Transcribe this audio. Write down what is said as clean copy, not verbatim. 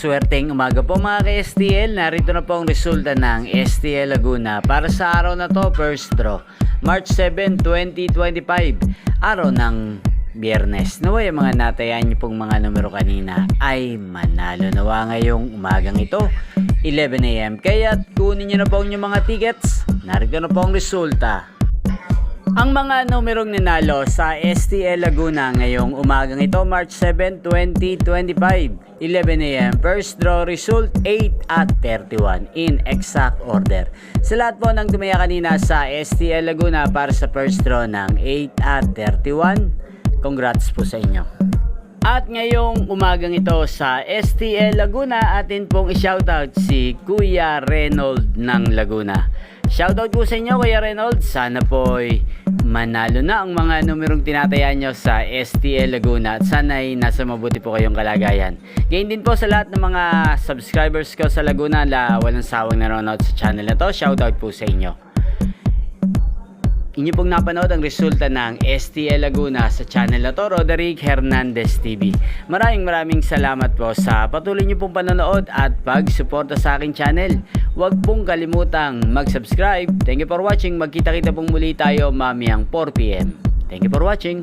maswerteng umaga po mga ka-STL. Narito na po ang resulta ng STL Laguna para sa araw na to, first draw, March 7, 2025, araw ng Biyernes. Naway ang mga natayan niyo pong mga numero kanina ay manalo nawa ngayong umagang ito, 11 AM. Kaya kunin niyo na po ang inyong mga tickets. Narito na po ang resulta. Ang mga numerong nanalo sa STL Laguna ngayong umagang ito, March 7, 2025, 11 AM. First draw result 8 at 31 in exact order. Sa lahat po ng tumaya kanina sa STL Laguna para sa first draw ng 8 at 31, congrats po sa inyo. At ngayong umagang ito sa STL Laguna, atin pong i-shoutout si Kuya Reynold ng Laguna. Shoutout po sa inyo Kuya Reynold, sana po'y manalo na ang mga numerong tinatayan nyo sa STL Laguna at sana'y nasa mabuti po kayong kalagayan. Gayon din po sa lahat ng mga subscribers ko sa Laguna na walang sawang nanonood sa channel na to, shoutout po sa inyo. Inyo pong napanood ang resulta ng STL Laguna sa channel na to, Roderick Hernandez TV. Maraming salamat po sa patuloy nyo pong panonood at pagsuporta sa aking channel. Huwag pong kalimutang mag-subscribe. Thank you for watching. Magkita-kita pong muli tayo mamayang 4 PM. Thank you for watching.